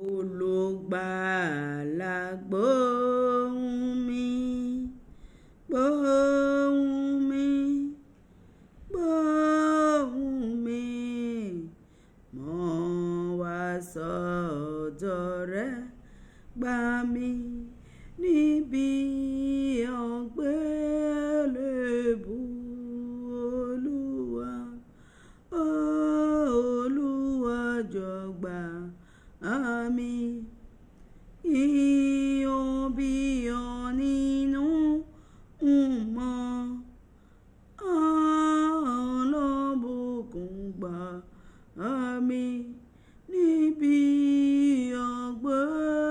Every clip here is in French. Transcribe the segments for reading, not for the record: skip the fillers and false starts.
Olùgbàlà gbóhùn mi, gbóhùn mi, gbóhùn mi, mo wá sọ́dọ̀ rẹ, gbà mí níbi àgbélébùú. Olúwa, Olúwa jọ̀ọ́ gbà mí. Ìyọ̀bíyọ̀ nínú mọ́ Ọlọ́bùkún gbà mí níbi àgbélébùú.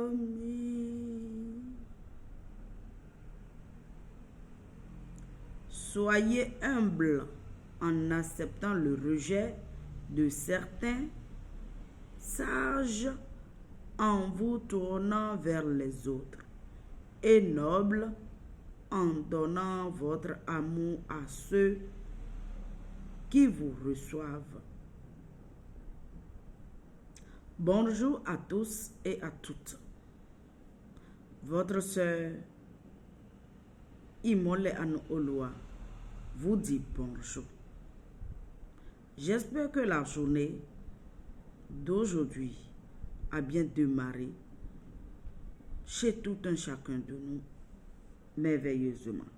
Amen. Soyez humble en acceptant le rejet de certains, sages en vous tournant vers les autres, et nobles en donnant votre amour à ceux qui vous reçoivent. Bonjour à tous et à toutes. Votre sœur Imole Anu Olua vous dit bonjour. J'espère que la journée d'aujourd'hui a bien démarré chez tout un chacun de nous merveilleusement.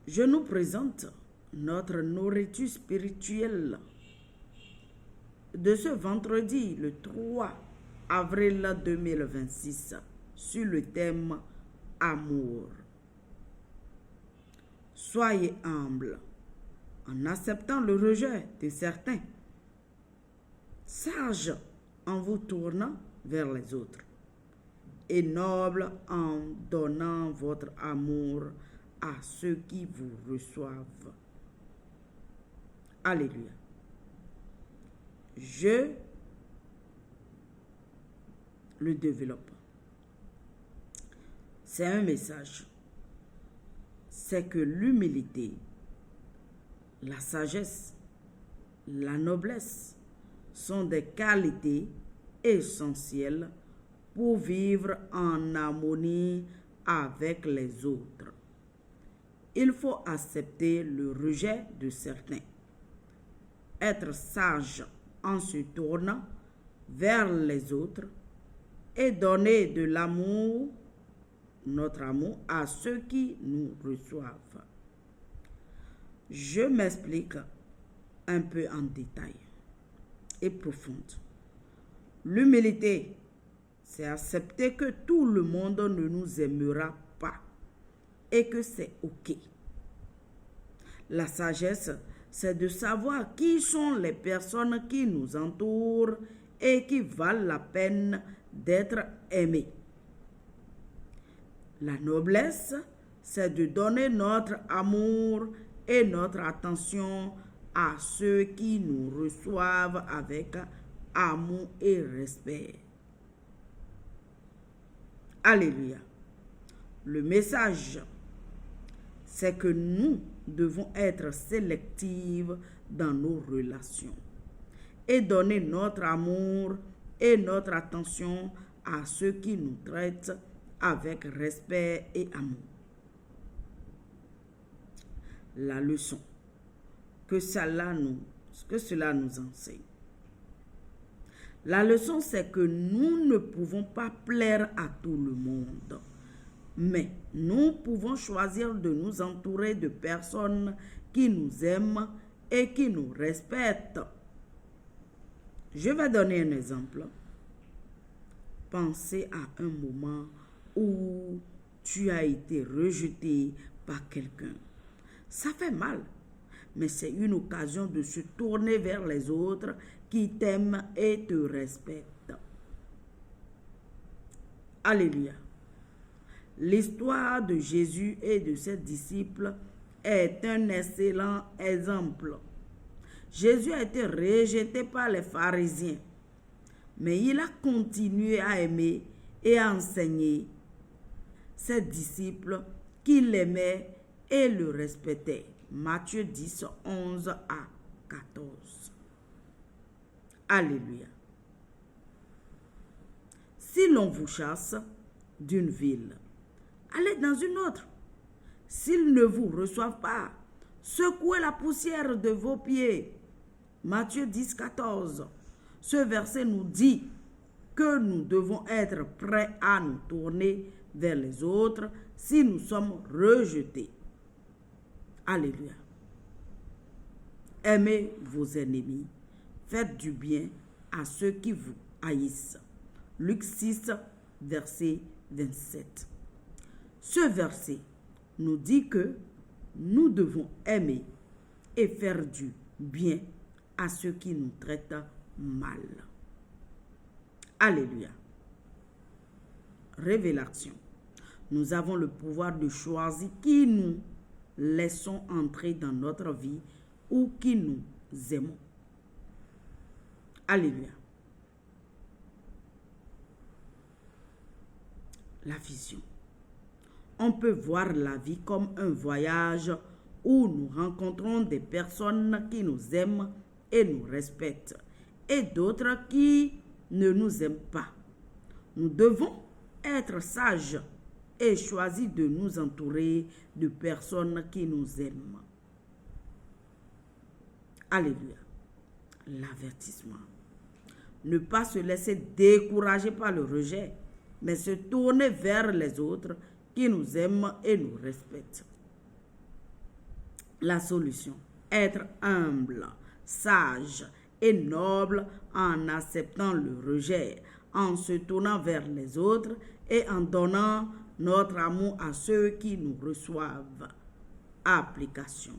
Je nous présente notre nourriture spirituelle de ce vendredi, le 3 avril 2026, sur le thème amour. Soyez humbles en acceptant le rejet de certains, sages en vous tournant vers les autres, et nobles en donnant votre amour à ceux qui vous reçoivent. Alléluia. Je le développe. C'est un message. C'est que l'humilité, la sagesse, la noblesse sont des qualités essentielles pour vivre en harmonie avec les autres. Il faut accepter le rejet de certains, être sage en se tournant vers les autres et donner de l'amour, notre amour, à ceux qui nous reçoivent. Je m'explique un peu en détail et profonde. L'humilité, c'est accepter que tout le monde ne nous aimera pas et que c'est OK. La sagesse, c'est de savoir qui sont les personnes qui nous entourent et qui valent la peine d'être aimées. La noblesse, c'est de donner notre amour et notre attention à ceux qui nous reçoivent avec amour et respect. Alléluia. Le message, c'est que nous devons être sélectifs dans nos relations et donner notre amour et notre attention à ceux qui nous traitent avec respect et amour. La leçon que cela nous enseigne. La leçon, c'est que nous ne pouvons pas plaire à tout le monde, mais nous pouvons choisir de nous entourer de personnes qui nous aiment et qui nous respectent. Je vais donner un exemple. Pensez à un moment où tu as été rejeté par quelqu'un. Ça fait mal, mais c'est une occasion de se tourner vers les autres qui t'aiment et te respectent. Alléluia. L'histoire de Jésus et de ses disciples est un excellent exemple. Jésus a été rejeté par les pharisiens, mais il a continué à aimer et à enseigner ses disciples qui l'aimaient et le respectaient. Matthieu 10, 11 à 14. Alléluia. Si l'on vous chasse d'une ville, allez dans une autre. S'ils ne vous reçoivent pas, secouez la poussière de vos pieds. Matthieu 10, 14. Ce verset nous dit que nous devons être prêts à nous tourner vers les autres si nous sommes rejetés. Alléluia. Aimez vos ennemis. Faites du bien à ceux qui vous haïssent. Luc 6, verset 27. Ce verset nous dit que nous devons aimer et faire du bien à ceux qui nous traitent mal. Alléluia. Révélation. Nous avons le pouvoir de choisir qui nous laissons entrer dans notre vie ou qui nous aimons. Alléluia. La vision. On peut voir la vie comme un voyage où nous rencontrons des personnes qui nous aiment et nous respectent et d'autres qui ne nous aiment pas. Nous devons être sages et choisir de nous entourer de personnes qui nous aiment. Alléluia. L'avertissement. Ne pas se laisser décourager par le rejet, mais se tourner vers les autres qui nous aiment et nous respectent. La solution. Être humble, sage et noble en acceptant le rejet, en se tournant vers les autres et en donnant notre amour à ceux qui nous reçoivent. Application.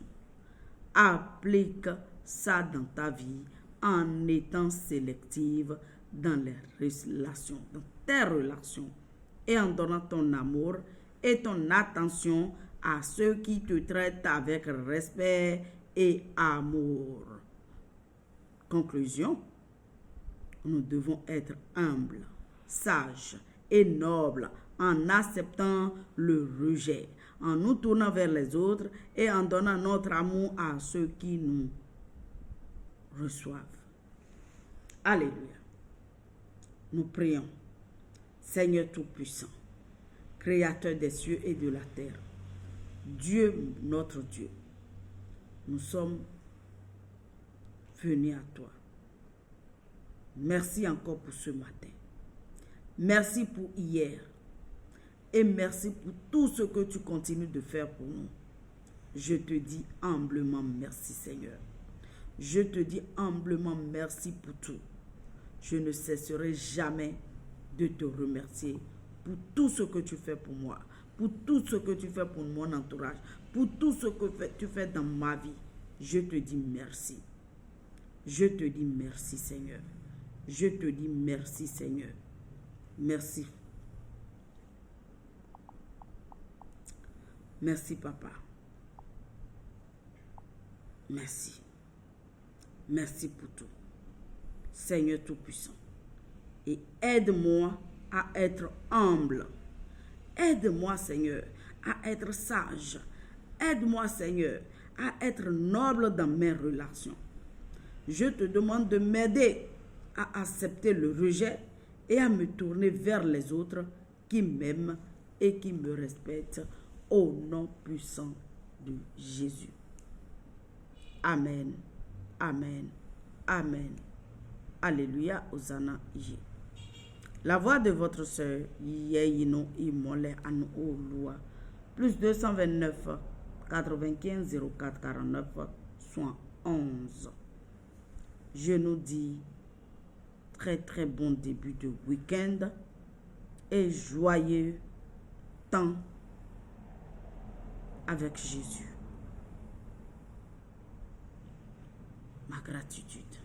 Applique ça dans ta vie en étant sélective dans les relations, dans tes relations, et en donnant ton amour et ton attention à ceux qui te traitent avec respect et amour. Conclusion, nous devons être humbles, sages et nobles en acceptant le rejet, en nous tournant vers les autres et en donnant notre amour à ceux qui nous reçoivent. Alléluia. Nous prions. Seigneur Tout-Puissant, Créateur des cieux et de la terre, Dieu, notre Dieu, nous sommes venus à toi. Merci encore pour ce matin. Merci pour hier. Et merci pour tout ce que tu continues de faire pour nous. Je te dis humblement merci, Seigneur. Je te dis humblement merci pour tout. Je ne cesserai jamais de te remercier pour tout ce que tu fais pour moi, pour tout ce que tu fais pour mon entourage, pour tout ce que tu fais dans ma vie. Je te dis merci. Je te dis merci, Seigneur. Je te dis merci, Seigneur. Merci. Merci, Papa. Merci. Merci pour tout. Seigneur Tout-Puissant. Et aide-moi à être humble. Aide-moi, Seigneur, à être sage. Aide-moi, Seigneur, à être noble dans mes relations. Je te demande de m'aider à accepter le rejet et à me tourner vers les autres qui m'aiment et qui me respectent au nom puissant de Jésus. Amen. Amen. Amen. Alléluia. Hosanna. La voix de votre sœur, Yeyino Imole Anu Olua, plus 229 95 04 49 11. Je nous dis très bon début de week-end et joyeux temps avec Jésus. Ma gratitude.